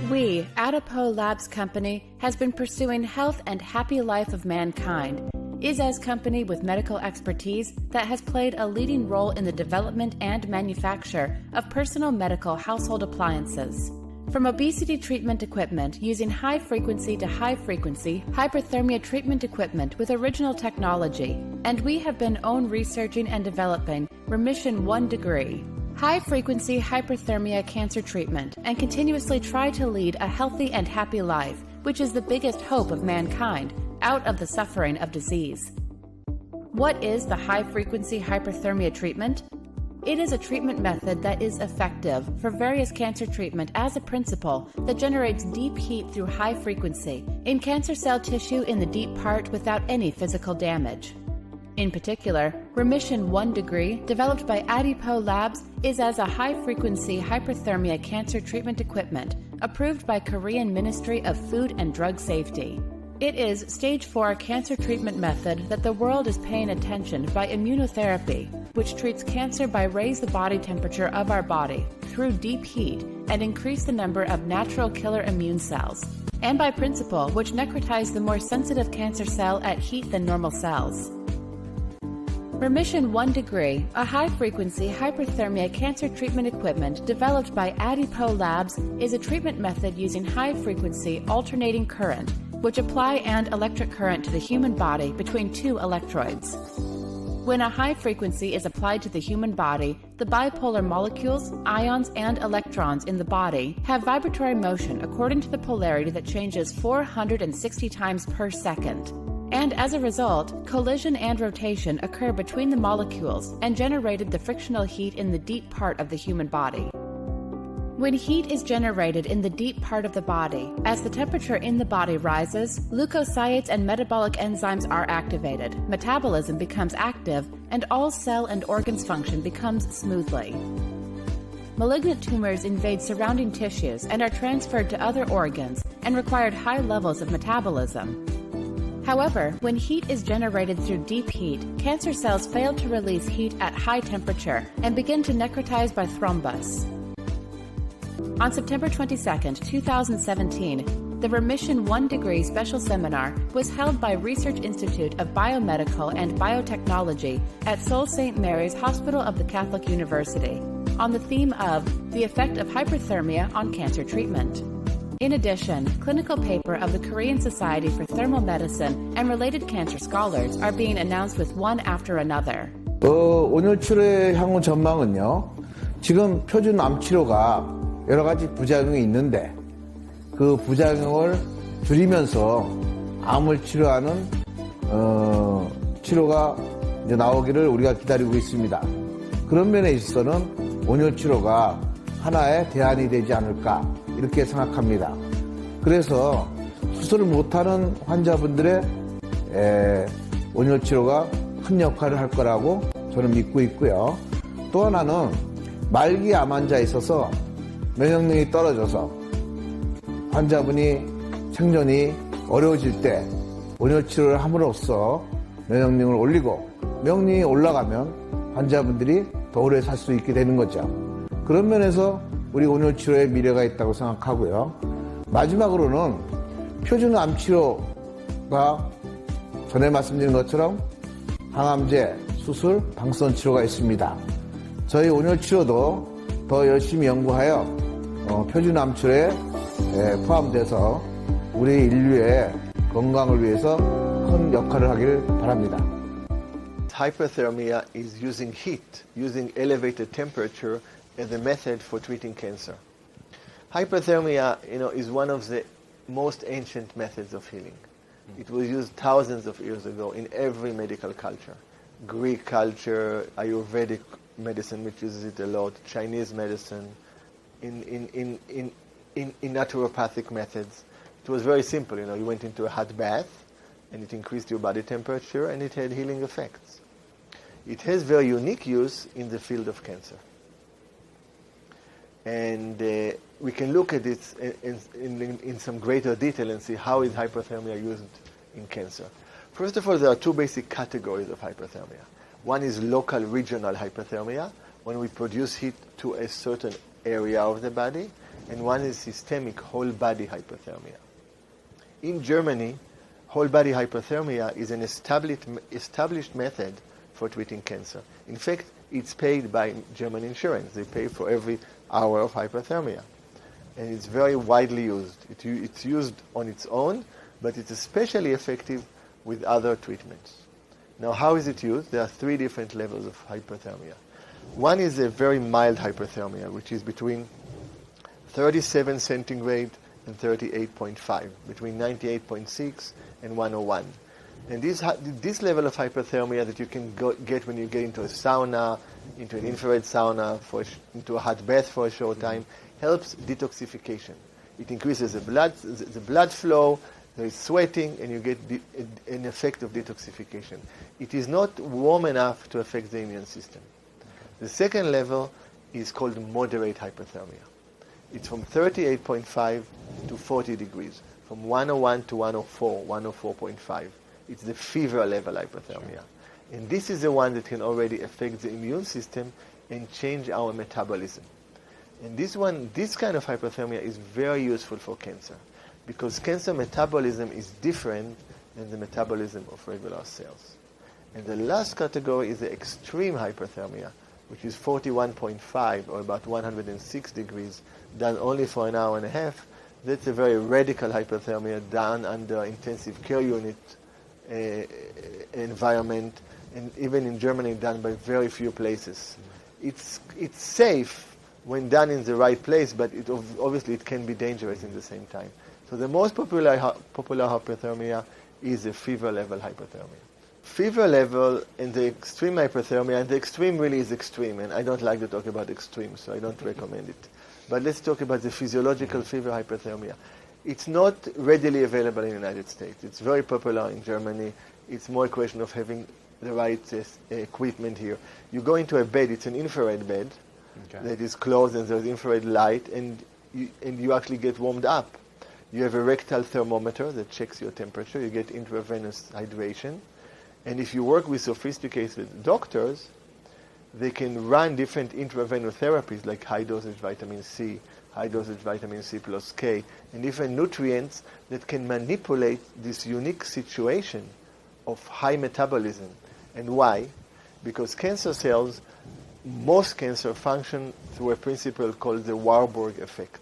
We, Adipo Labs Company, has been pursuing health and happy life of mankind, is as company with medical expertise that has played a leading role in the development and manufacture of personal medical household appliances. From obesity treatment equipment using high-frequency to high-frequency hyperthermia treatment equipment with original technology, and we have been researching and developing Remission 1 degree, high-frequency hyperthermia cancer treatment, and continuously try to lead a healthy and happy life, which is the biggest hope of mankind, out of the suffering of disease. What is the high-frequency hyperthermia treatment? It is a treatment method that is effective for various cancer treatment as a principle that generates deep heat through high frequency in cancer cell tissue in the deep part without any physical damage. In particular, Remission 1 degree, developed by Adipo Labs, is as a high-frequency hyperthermia cancer treatment equipment approved by Korean Ministry of Food and Drug Safety. It is stage 4 cancer treatment method that the world is paying attention by immunotherapy, which treats cancer by raise the body temperature of our body through deep heat and increase the number of natural killer immune cells, and by principle, which necrotize the more sensitive cancer cell at heat than normal cells. Remission 1 degree, a high-frequency hyperthermia cancer treatment equipment developed by Adipo Labs, is a treatment method using high-frequency alternating current, which apply an electric current to the human body between two electrodes. When a high frequency is applied to the human body, the bipolar molecules, ions, and electrons in the body have vibratory motion according to the polarity that changes 460 times per second. And as a result, collision and rotation occur between the molecules and generated the frictional heat in the deep part of the human body. When heat is generated in the deep part of the body, as the temperature in the body rises, leukocytes and metabolic enzymes are activated, metabolism becomes active, and all cell and organs function becomes smoothly. Malignant tumors invade surrounding tissues and are transferred to other organs and required high levels of metabolism. However, when heat is generated through deep heat, cancer cells fail to release heat at high temperature and begin to necrotize by thrombus. On September 22, 2017, the Remission 1 degree special seminar was held by Research Institute of Biomedical and Biotechnology at Sault Ste. Mary's Hospital of the Catholic University on the theme of the effect of hyperthermia on cancer treatment. In addition, clinical paper of the Korean Society for Thermal Medicine and related cancer scholars are being announced with one after another. 온열치료의 향후 전망은요. 지금 표준 암 치료가 여러 가지 부작용이 있는데 그 부작용을 줄이면서 암을 치료하는 치료가 이제 나오기를 우리가 기다리고 있습니다. 그런 면에 있어서는 온열치료가 하나의 대안이 되지 않을까 이렇게 생각합니다. 그래서 수술을 못하는 환자분들의 온열치료가 큰 역할을 할 거라고 저는 믿고 있고요. 또 하나는 말기 암 환자에 있어서 면역력이 떨어져서 환자분이 생존이 어려워질 때 온열치료를 함으로써 면역력을 올리고 면역력이 올라가면 환자분들이 더 오래 살 수 있게 되는 거죠. 그런 면에서 우리 온열치료에 미래가 있다고 생각하고요. 마지막으로는 표준 암치료가 전에 말씀드린 것처럼 항암제, 수술, 방사선 치료가 있습니다. 저희 온열치료도 더 열심히 연구하여 표준 암치료에 포함돼서 우리 인류의 건강을 위해서 큰 역할을 하길 바랍니다. Hyperthermia is using heat, using elevated temperature as a method for treating cancer. Hyperthermia, is one of the most ancient methods of healing. It was used thousands of years ago in every medical culture. Greek culture, Ayurvedic medicine, which uses it a lot, Chinese medicine, in naturopathic methods. It was very simple, you went into a hot bath and it increased your body temperature and it had healing effects. It has very unique use in the field of cancer. And we can look at it in some greater detail and see how is hyperthermia used in cancer. First of all, there are two basic categories of hyperthermia. One is local regional hyperthermia. when we produce heat to a certain area of the body, and one is systemic whole body hyperthermia. In Germany, whole body hyperthermia is an established method for treating cancer. In fact, it's paid by German insurance. They pay for every hour of hyperthermia. And it's very widely used. It's used on its own, but it's especially effective with other treatments. Now, how is it used? There are 3 different levels of hyperthermia. One is a very mild hyperthermia, which is between 37 centigrade and 38.5, between 98.6 and 101. And this level of hyperthermia that you can get when you get into a sauna, into an infrared sauna, into a hot bath for a short time, helps detoxification. It increases the blood flow, there is sweating, and you get an effect of detoxification. It is not warm enough to affect the immune system. The second level is called moderate hyperthermia. It's from 38.5 to 40 degrees, from 101 to 104, 104.5. It's the fever level hyperthermia. Sure. And this is the one that can already affect the immune system and change our metabolism. And this kind of hyperthermia is very useful for cancer, because cancer metabolism is different than the metabolism of regular cells. And the last category is the extreme hyperthermia, which is 41.5 or about 106 degrees, done only for an hour and a half. That's a very radical hyperthermia done under intensive care unit environment, and even in Germany done by very few places. It's safe when done in the right place, but obviously it can be dangerous in the same time. So the most popular hyperthermia is the fever level hyperthermia. Fever level and the extreme hyperthermia, and the extreme really is extreme, and I don't like to talk about extreme, so I don't recommend it. But let's talk about the physiological fever hyperthermia. It's not readily available in the United States. It's very popular in Germany. It's more a question of having the right equipment here. You go into a bed, it's an infrared bed that is closed, and there's infrared light, and you actually get warmed up. You have a rectal thermometer that checks your temperature. You get intravenous hydration. And if you work with sophisticated doctors, they can run different intravenous therapies like high-dosage vitamin C, high-dosage vitamin C plus K, and different nutrients that can manipulate this unique situation of high metabolism. And why? Because cancer cells, most cancer function through a principle called the Warburg effect,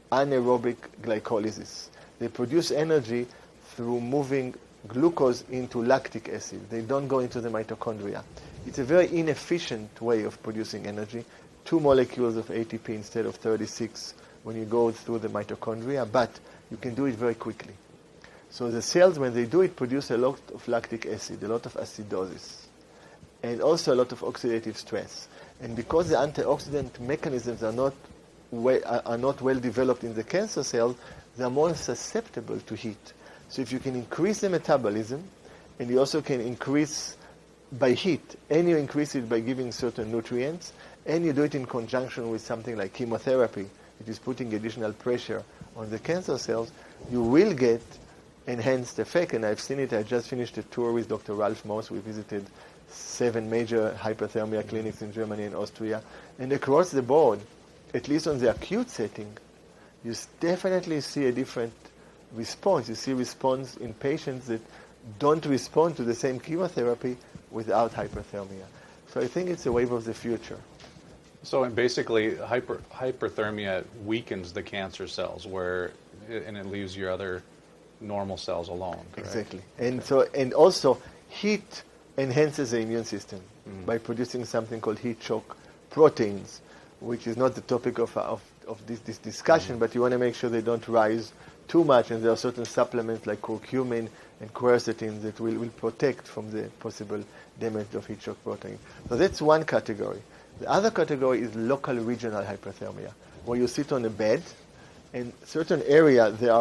anaerobic glycolysis. They produce energy through moving glucose into lactic acid. They don't go into the mitochondria. It's a very inefficient way of producing energy. 2 molecules of ATP instead of 36 when you go through the mitochondria, but you can do it very quickly. So the cells, when they do it, produce a lot of lactic acid, a lot of acidosis, and also a lot of oxidative stress. And because the antioxidant mechanisms are not well developed in the cancer cell, they are more susceptible to heat. So if you can increase the metabolism, and you also can increase by heat, and you increase it by giving certain nutrients, and you do it in conjunction with something like chemotherapy, which is putting additional pressure on the cancer cells, you will get enhanced effect. And I've seen it. I just finished a tour with Dr. Ralph Moss. We visited 7 major hyperthermia clinics in Germany and Austria. And across the board, at least on the acute setting, you definitely see a different response. You see response in patients that don't respond to the same chemotherapy without hyperthermia. So I think it's a wave of the future. So basically, hyperthermia weakens the cancer cells, and it leaves your other normal cells alone. Correct? Exactly. And also heat enhances the immune system by producing something called heat shock proteins, which is not the topic of this discussion, but you want to make sure they don't rise too much, and there are certain supplements like curcumin and quercetin that will protect from the possible damage of heat shock protein. So that's one category. The other category is local regional hyperthermia, where you sit on a bed, and certain area there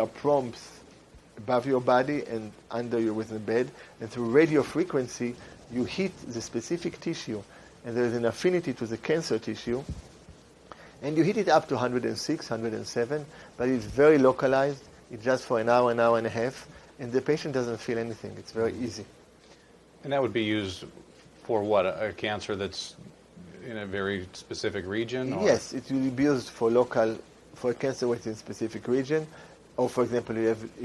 are prompts above your body and under you within the bed, and through radio frequency you hit the specific tissue, and there is an affinity to the cancer tissue, and you hit it up to 106, 107, but it's very localized. It's just for an hour and a half, and the patient doesn't feel anything. It's very easy. And that would be used for what? A cancer that's in a very specific region? Or? Yes, it will be used for cancer within a specific region. Or, for example,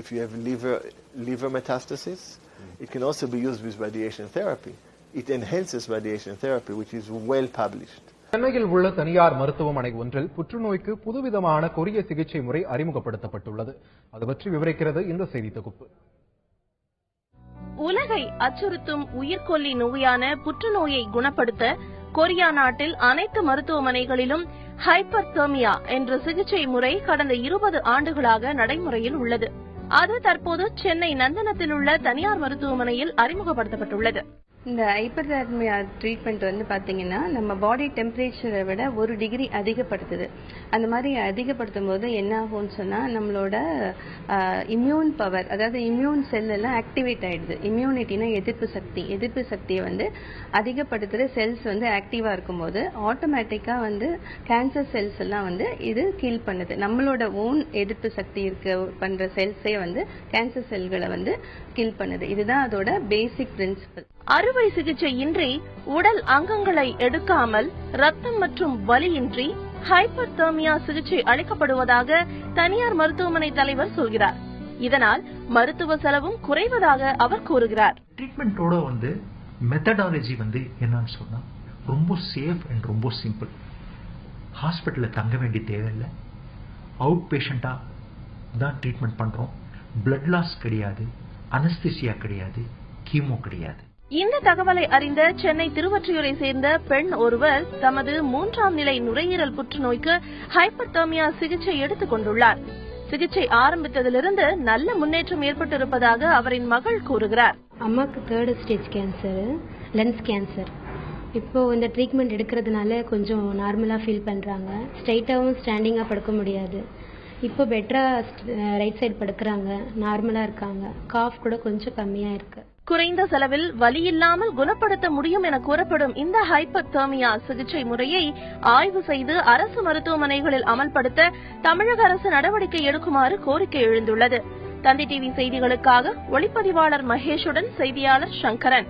if you have liver metastasis, it can also be used with radiation therapy. It enhances radiation therapy, which is well published. சென்னையில் உள்ள தனியார் மருத்துவமனை ஒன்றில் புற்றுநோய்க்கு புதுவிதமான கொரிய சிகிச்சை முறை அறிமுகப்படுத்தப்பட்டுள்ளது. அது பற்றி விவரிக்கிறது இந்த செய்தி தொகுப்பு. உலகை அச்சுறுத்தும் உயிர்கொல்லி நோயான புற்றுநோயை குணப்படுத்த கொரியா நாட்டில் அனைத்து மருத்துவமனைகளிலும் ஹைப்பர்தெர்மியா என்ற சிகிச்சை முறை கடந்த 20 ஆண்டுகளாக நடைமுறையில் உள்ளது. அது தற்போது சென்னை நந்தனத்தில் உள்ள தனியார் மருத்துவமனையில் அறிமுகப்படுத்தப்பட்டுள்ளது. இந்த ஹைப்பர்தெர்மியா ட்ரீட்மெண்ட் வந்து பாத்தீங்கன்னா நம்ம பாடி டெம்பரேச்சரை விட 1 டிகிரி அதிகப்படுத்துது. அந்த மாதிரி அதிகப்படுத்தும் போது என்ன ஆகும்னு சொன்னா நம்மளோட இம்யூன் பவர், அதாவது இம்யூன் செல் எல்லாம் ஆக்டிவேட் ஆயிடுது. இம்யூனிட்டினா எதிர்ப்பு சக்தியை வந்து அதிகப்படுத்துற செல்ஸ் வந்து ஆக்டிவா இருக்கும்போது ஆட்டோமேட்டிக்கா வந்து கேன்சர் செல்ஸ் எல்லாம் வந்து இது கில் பண்ணுது. நம்மளோட ஓன் எதிர்ப்பு சக்தி பண்ற செல்ஸே வந்து கேன்சர் செல்களை வந்து கில் பண்ணுது. இதுதான் அதோட பேசிக் பிரின்சிபல். அறுவை சிகிச்சை இன்றி உடல் அங்கங்களை எடுக்காமல் ரத்தம் மற்றும் வலியின்றி ஹைப்பர்தெர்மியா சிகிச்சை அளிக்கப்படுவதாக தனியார் மருத்துவமனை தலைவர் சொல்கிறார். இதனால் மருத்துவ செலவும் குறைவதாக அவர் கூறுகிறார். ட்ரீட்மெண்டோட வந்து மெத்தடாலஜி வந்து என்னன்னு சொன்னா ரொம்ப சேஃப் அண்ட் ரொம்ப சிம்பிள். ஹாஸ்பிட்டல்ல தங்க வேண்டிய தேவையில்லை. அவுட் பேஷண்டா தான் ட்ரீட்மெண்ட் பண்றோம். பிளட் லாஸ் கிடையாது, அனஸ்தீசியா கிடையாது, கீமோ கிடையாது. இந்த தகவலை அறிந்த சென்னை திருவொற்றியூரை சேர்ந்த பெண் ஒருவர் தமது 3ஆம் நிலை நுரையீரல் புற்றுநோய்க்கு ஹைப்பர்தெர்மியா சிகிச்சை எடுத்துக் கொண்டுள்ளார். சிகிச்சை ஆரம்பித்ததிலிருந்து நல்ல முன்னேற்றம் ஏற்பட்டிருப்பதாக அவரின் மகள் கூறுகிறார். அம்மாக்கு 3rd stage cancer, lungs cancer. இப்போ இந்த ட்ரீட்மெண்ட் எடுக்கிறதுனால கொஞ்சம் நார்மலா ஃபீல் பண்றாங்க. ஸ்ட்ரைட்டாவும் ஸ்டாண்டிங்கா படுக்க முடியாது. இப்போ பெட்டரா ரைட் சைடு படுக்கிறாங்க, நார்மலா இருக்காங்க. காஃப் கூட கொஞ்சம் கம்மியா இருக்கு. குறைந்த செலவில் வலி இல்லாமல் குணப்படுத்த முடியும் என கூறப்படும் இந்த ஹைப்பர்தெர்மியா சிகிச்சை முறையை ஆய்வு செய்து அரசு மருத்துவமனைகளில் அமல்படுத்த தமிழக அரசு நடவடிக்கை எடுக்குமாறு கோரிக்கை எழுந்துள்ளது. தந்தி டிவி செய்திகளுக்காக ஒளிப்பதிவாளர் மகேஷுடன் செய்தியாளர் சங்கரன்.